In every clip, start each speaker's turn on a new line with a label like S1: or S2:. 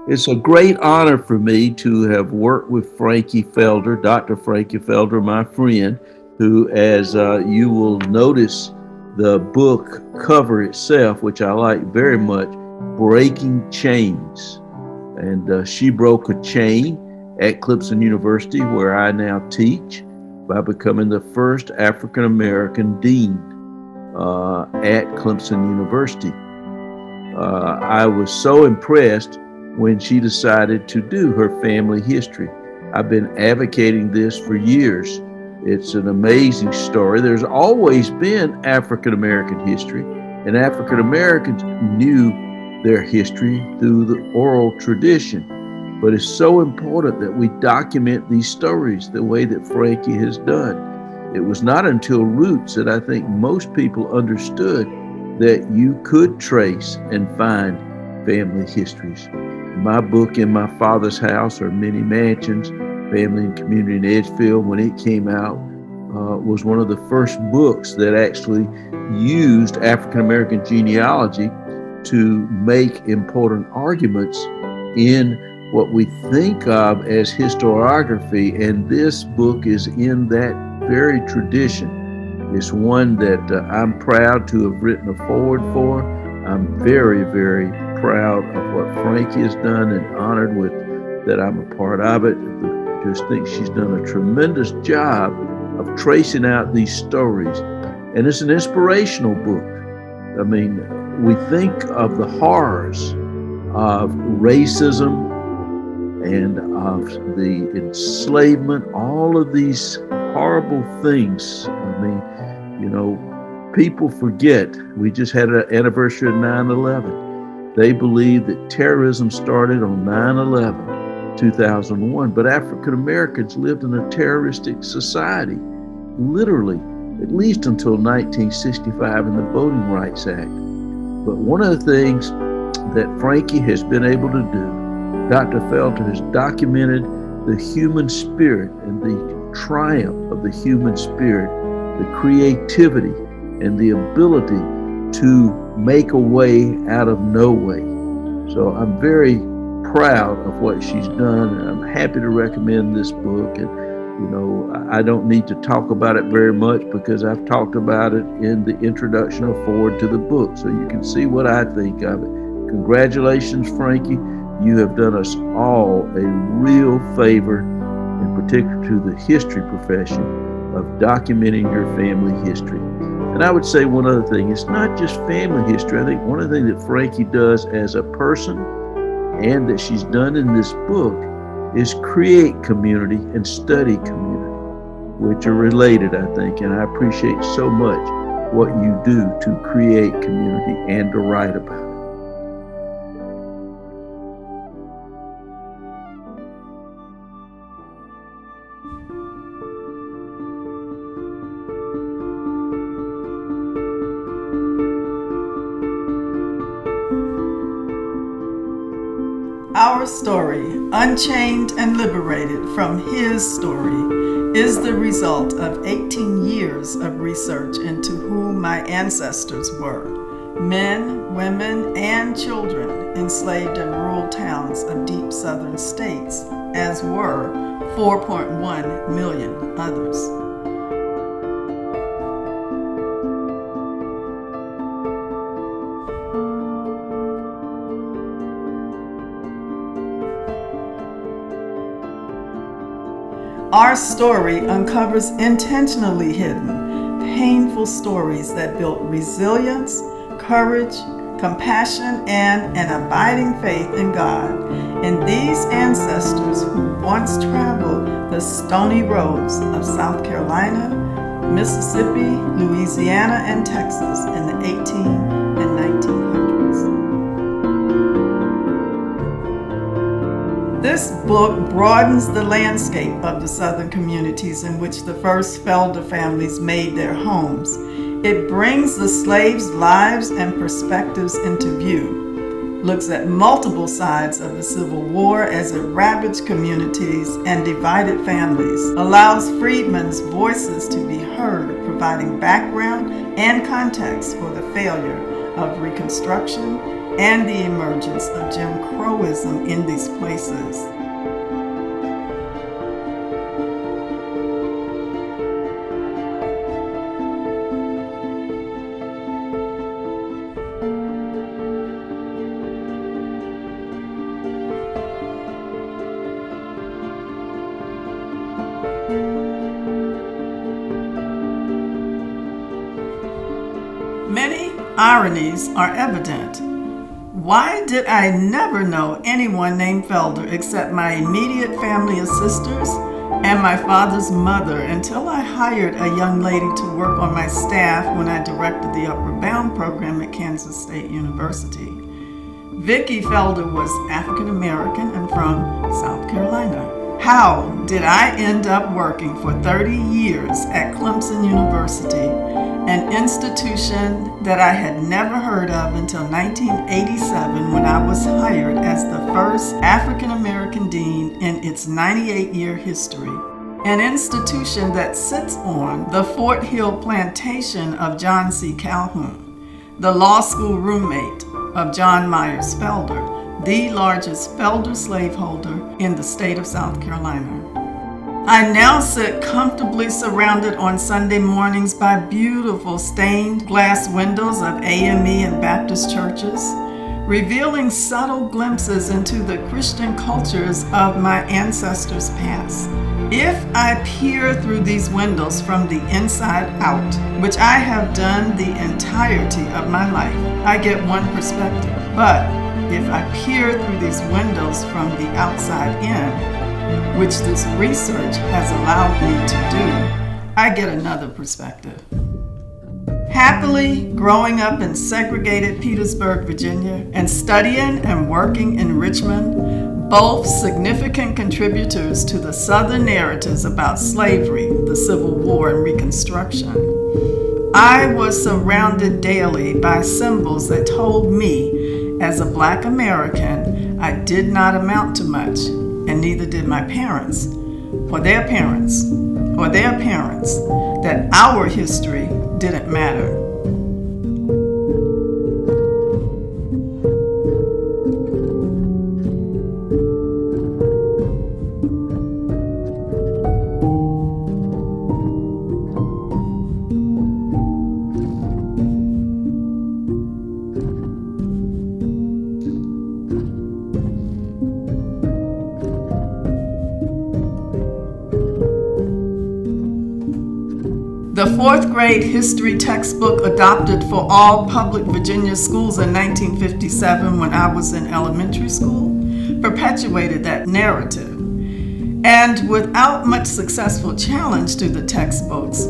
S1: It's a great honor for me to have worked with Frankie Felder, Dr. Frankie Felder, my friend, who, as you will notice, the book cover itself, which I like very much, Breaking Chains. And she broke a chain at Clemson University, where I now teach, by becoming the first African American dean at Clemson University. I was so impressed when she decided to do her family history. I've been advocating this for years. It's an amazing story. There's always been African American history, and African Americans knew their history through the oral tradition. But it's so important that we document these stories the way that Frankie has done. It was not until Roots that I think most people understood that you could trace and find family histories. My book, In My Father's House, or Many Mansions, Family and Community in Edgefield, when it came out, was one of the first books that actually used African American genealogy to make important arguments in what we think of as historiography. And this book is in that very tradition. It's one that I'm proud to have written a foreword for. I'm very, very proud of what Frankie has done and honored with that I'm a part of it. Just think she's done a tremendous job of tracing out these stories. And it's an inspirational book. I mean, we think of the horrors of racism and of the enslavement, all of these horrible things. I mean, people forget. We just had an anniversary of 9/11. They believe that terrorism started on 9/11, 2001, but African Americans lived in a terroristic society, literally, at least until 1965 in the Voting Rights Act. But one of the things that Frankie has been able to do, Dr. Felder has documented the human spirit and the triumph of the human spirit, the creativity and the ability to make a way out of no way. So I'm very proud of what she's done, and I'm happy to recommend this book. And I don't need to talk about it very much because I've talked about it in the introduction or forward to the book, so you can see what I think of it. Congratulations, Frankie. You have done us all a real favor, in particular to the history profession, of documenting your family history. And I would say one other thing, it's not just family history. I think one of the things that Frankie does as a person and that she's done in this book is create community and study community, which are related, I think. And I appreciate so much what you do to create community and to write about it.
S2: Our story, Unchained and Liberated from His Story, is the result of 18 years of research into who my ancestors were, men, women, and children enslaved in rural towns of deep southern states, as were 4.1 million others. Our story uncovers intentionally hidden, painful stories that built resilience, courage, compassion, and an abiding faith in God, in these ancestors who once traveled the stony roads of South Carolina, Mississippi, Louisiana, and Texas in the 1800s and 1900s. This book broadens the landscape of the Southern communities in which the first Felder families made their homes. It brings the slaves' lives and perspectives into view, looks at multiple sides of the Civil War as it ravaged communities and divided families, allows freedmen's voices to be heard, providing background and context for the failure of Reconstruction and the emergence of Jim Crowism in these places. Many ironies are evident. Why did I never know anyone named Felder except my immediate family of sisters and my father's mother until I hired a young lady to work on my staff when I directed the Upward Bound program at Kansas State University. Vicki Felder was African American and from South Carolina. How did I end up working for 30 years at Clemson University, an institution that I had never heard of until 1987 when I was hired as the first African American dean in its 98-year history? An institution that sits on the Fort Hill plantation of John C. Calhoun, the law school roommate of John Myers Felder, the largest Felder slaveholder in the state of South Carolina. I now sit comfortably surrounded on Sunday mornings by beautiful stained glass windows of AME and Baptist churches, revealing subtle glimpses into the Christian cultures of my ancestors' past. If I peer through these windows from the inside out, which I have done the entirety of my life, I get one perspective. But if I peer through these windows from the outside in, which this research has allowed me to do, I get another perspective. Happily growing up in segregated Petersburg, Virginia, and studying and working in Richmond, both significant contributors to the Southern narratives about slavery, the Civil War, and Reconstruction, I was surrounded daily by symbols that told me, as a Black American, I did not amount to much, and neither did my parents, or their parents, or their parents, that our history didn't matter. The fourth grade history textbook adopted for all public Virginia schools in 1957 when I was in elementary school perpetuated that narrative. And without much successful challenge to the textbooks,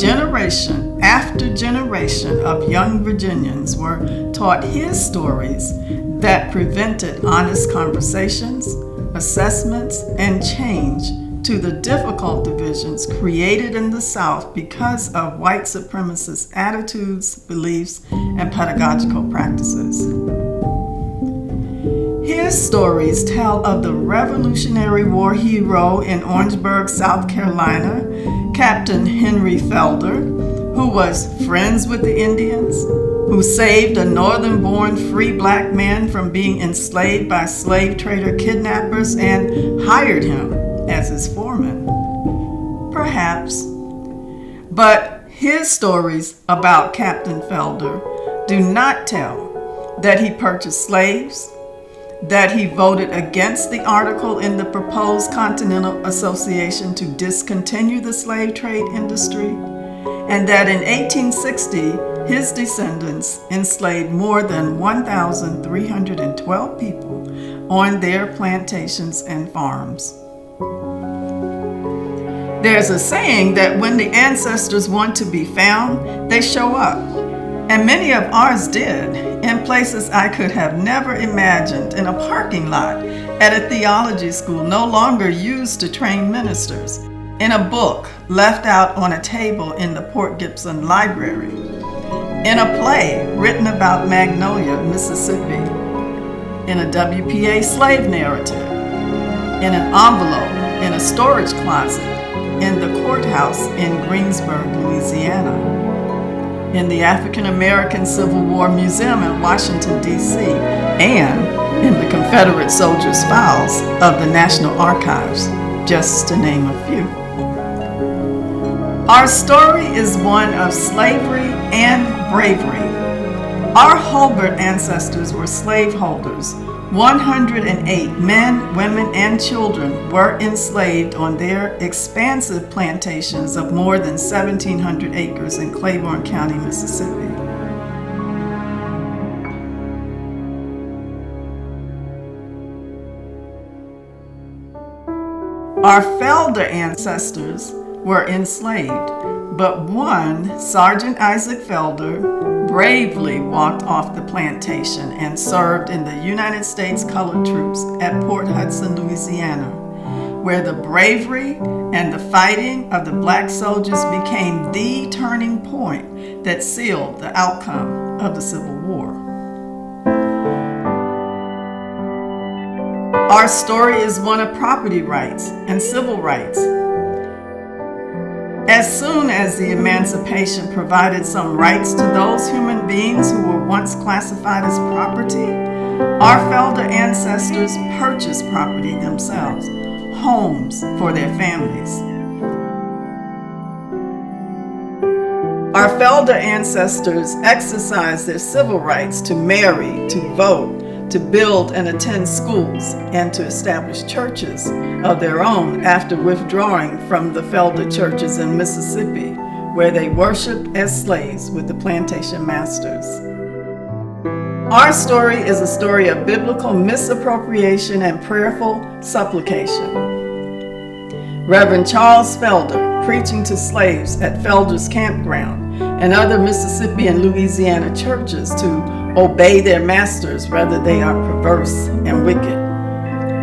S2: generation after generation of young Virginians were taught his stories that prevented honest conversations, assessments, and change to the difficult divisions created in the South because of white supremacist attitudes, beliefs, and pedagogical practices. His stories tell of the Revolutionary War hero in Orangeburg, South Carolina, Captain Henry Felder, who was friends with the Indians, who saved a northern-born free Black man from being enslaved by slave trader kidnappers and hired him as his foreman. Perhaps. But his stories about Captain Felder do not tell that he purchased slaves, that he voted against the article in the proposed Continental Association to discontinue the slave trade industry, and that in 1860 his descendants enslaved more than 1,312 people on their plantations and farms. There's a saying that when the ancestors want to be found, they show up. And many of ours did, in places I could have never imagined, in a parking lot, at a theology school no longer used to train ministers, in a book left out on a table in the Port Gibson Library, in a play written about Magnolia, Mississippi, in a WPA slave narrative, in an envelope in a storage closet in the courthouse in Greensburg, Louisiana. in the African American Civil War Museum in Washington, D.C., and in the Confederate Soldiers' Files of the National Archives, just to name a few. Our story is one of slavery and bravery. Our Hulbert ancestors were slaveholders. 108 men, women, and children were enslaved on their expansive plantations of more than 1,700 acres in Claiborne County, Mississippi. Our Felder ancestors were enslaved, but one, Sergeant Isaac Felder, bravely walked off the plantation and served in the United States Colored Troops at Port Hudson, Louisiana, where the bravery and the fighting of the black soldiers became the turning point that sealed the outcome of the Civil War. Our story is one of property rights and civil rights. As soon as the emancipation provided some rights to those human beings who were once classified as property, our Felder ancestors purchased property themselves, homes for their families. Our Felder ancestors exercised their civil rights to marry, to vote, to build and attend schools, and to establish churches of their own after withdrawing from the Felder churches in Mississippi, where they worshiped as slaves with the plantation masters. Our story is a story of biblical misappropriation and prayerful supplication. Reverend Charles Felder, preaching to slaves at Felder's campground and other Mississippi and Louisiana churches to obey their masters whether they are perverse and wicked,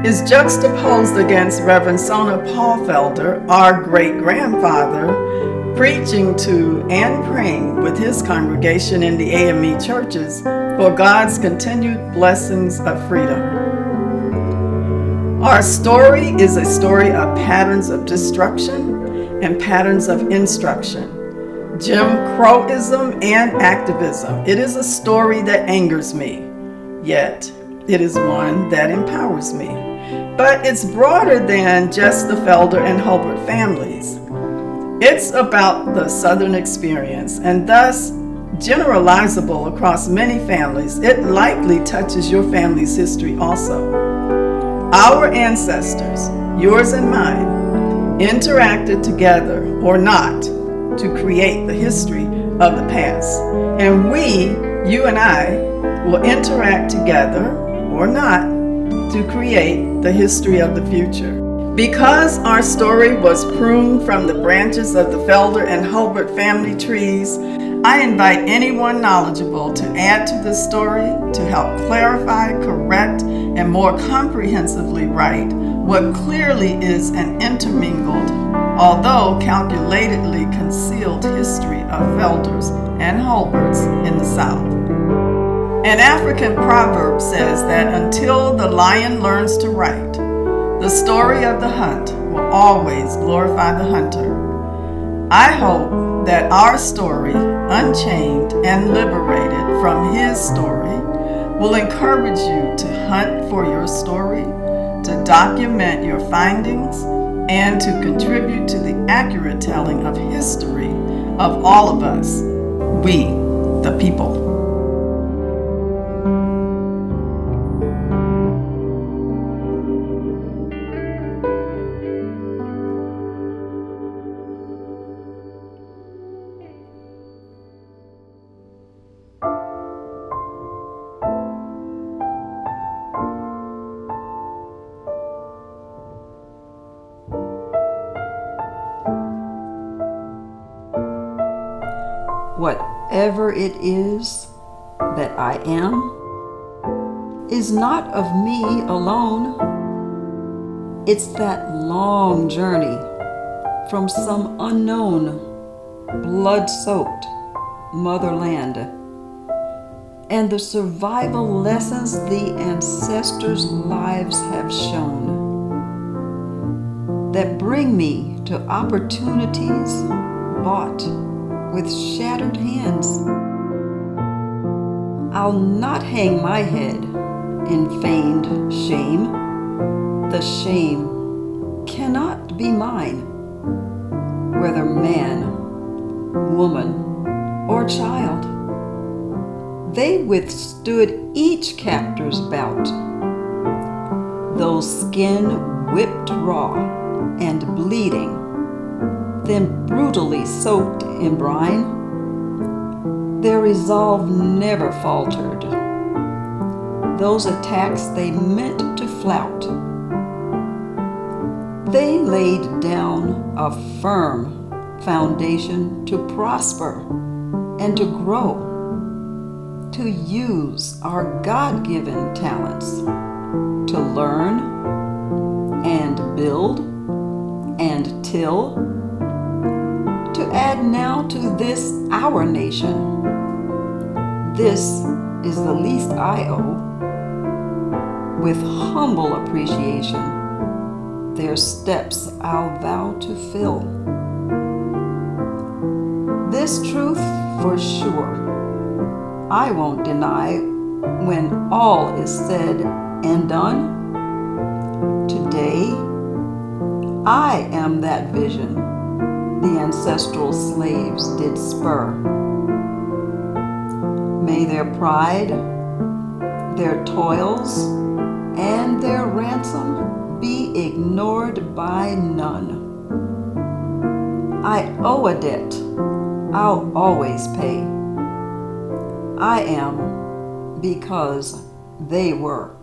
S2: is juxtaposed against Reverend Sona Paul Felder, our great-grandfather, preaching to and praying with his congregation in the AME churches for God's continued blessings of freedom. Our story is a story of patterns of destruction and patterns of instruction, Jim Crowism and activism. It is a story that angers me, yet it is one that empowers me. But it's broader than just the Felder and Hulbert families. It's about the Southern experience, and thus generalizable across many families. It likely touches your family's history also. Our ancestors, yours and mine, interacted together or not to create the history of the past. And we, you and I, will interact together or not to create the history of the future. Because our story was pruned from the branches of the Felder and Hulbert family trees, I invite anyone knowledgeable to add to this story to help clarify, correct, and more comprehensively write what clearly is an intermingled, although calculatedly concealed history of Felders and Hulberts in the South. An African proverb says that until the lion learns to write, the story of the hunt will always glorify the hunter. I hope that our story, unchained and liberated from his story, will encourage you to hunt for your story, to document your findings, and to contribute to the accurate telling of history of all of us, we, the people.
S3: Whatever it is that I am is not of me alone. It's that long journey from some unknown, blood-soaked motherland and the survival lessons the ancestors' lives have shown that bring me to opportunities bought with shattered hands. I'll not hang my head in feigned shame. The shame cannot be mine, whether man, woman, or child. They withstood each captor's bout, though skin whipped raw and bleeding, then brutally soaked in brine. Their resolve never faltered. Those attacks they meant to flout. They laid down a firm foundation to prosper and to grow, to use our God-given talents, to learn and build and till, to add now to this our nation. This is the least I owe. With humble appreciation, their steps I'll vow to fill. This truth for sure I won't deny when all is said and done. Today, I am that vision the ancestral slaves did spur. May their pride, their toils, and their ransom be ignored by none. I owe a debt I'll always pay. I am because they were.